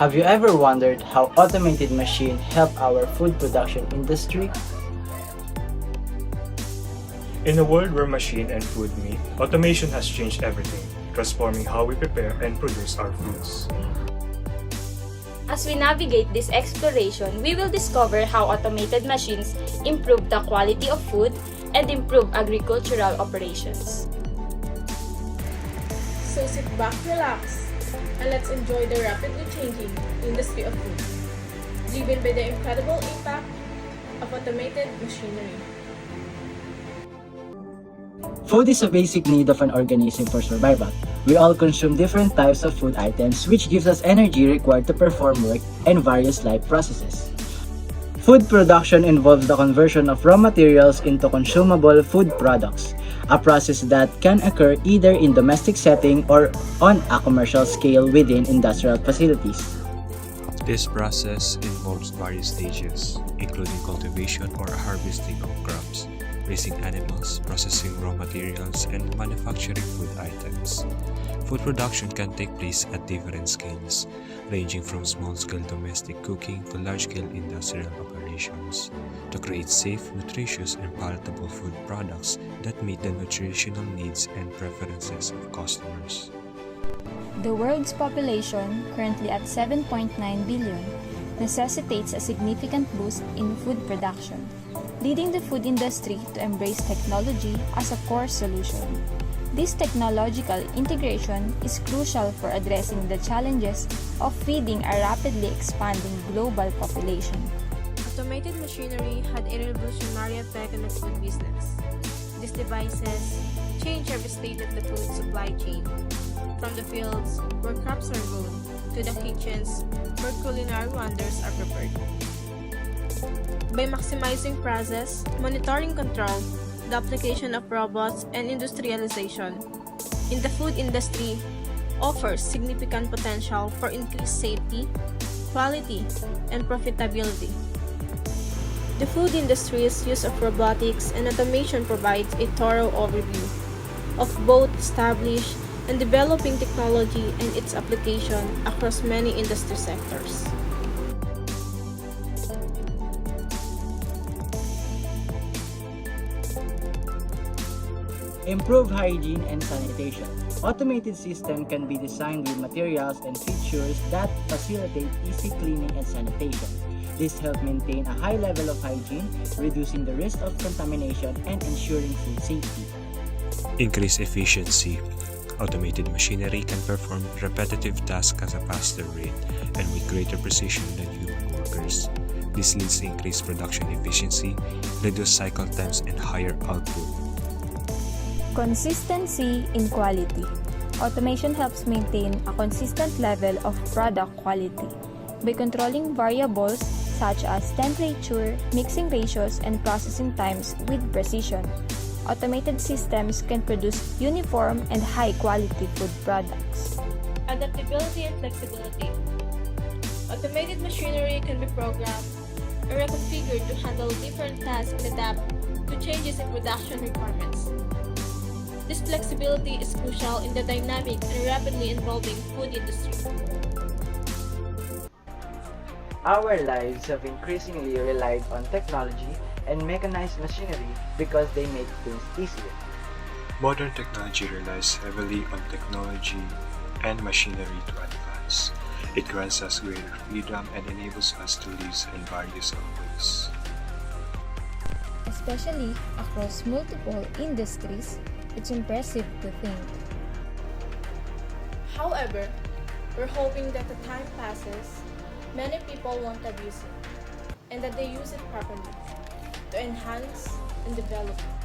Have you ever wondered how automated machines help our food production industry? In a world where machine and food meet, automation has changed everything, transforming how we prepare and produce our foods. As we navigate this exploration, we will discover how automated machines improve the quality of food and improve agricultural operations. So sit back, relax, and let's enjoy the rapidly changing industry of food, driven by the incredible impact of automated machinery. Food is a basic need of an organism for survival. We all consume different types of food items, which gives us energy required to perform work and various life processes. Food production involves the conversion of raw materials into consumable food products, a process that can occur either in domestic setting or on a commercial scale within industrial facilities. This process involves various stages, including cultivation or harvesting of crops, raising animals, processing raw materials, and manufacturing food items. Food production can take place at different scales, ranging from small-scale domestic cooking to large-scale industrial operations, to create safe, nutritious, and palatable food products that meet the nutritional needs and preferences of customers. The world's population, currently at 7.9 billion, necessitates a significant boost in food production, leading the food industry to embrace technology as a core solution. This technological integration is crucial for addressing the challenges of feeding a rapidly expanding global population. Automated machinery had a revolutionary effect on the food business. These devices change every stage of the food supply chain, from the fields where crops are grown to the kitchens where culinary wonders are prepared. By maximizing process, monitoring control, the application of robots, and industrialization in the food industry offers significant potential for increased safety, quality, and profitability. The food industry's use of robotics and automation provides a thorough overview of both established and developing technology and its application across many industry sectors. Improve hygiene and sanitation. Automated system can be designed with materials and features that facilitate easy cleaning and sanitation. This helps maintain a high level of hygiene, reducing the risk of contamination and ensuring food safety. Increase efficiency. Automated machinery can perform repetitive tasks at a faster rate and with greater precision than human workers. This leads to increased production efficiency, reduced cycle times, and higher output. Consistency in quality. Automation helps maintain a consistent level of product quality by controlling variables such as temperature, mixing ratios, and processing times with precision. Automated systems can produce uniform and high-quality food products. Adaptability and flexibility. Automated machinery can be programmed or reconfigured to handle different tasks and adapt to changes in production requirements. This flexibility is crucial in the dynamic and rapidly evolving food industry. Our lives have increasingly relied on technology and mechanized machinery because they make things easier. Modern technology relies heavily on technology and machinery to advance. It grants us greater freedom and enables us to live in various ways. Especially across multiple industries, it's impressive to think. However, we're hoping that the time passes, many people won't abuse it, and that they use it properly to enhance and develop it.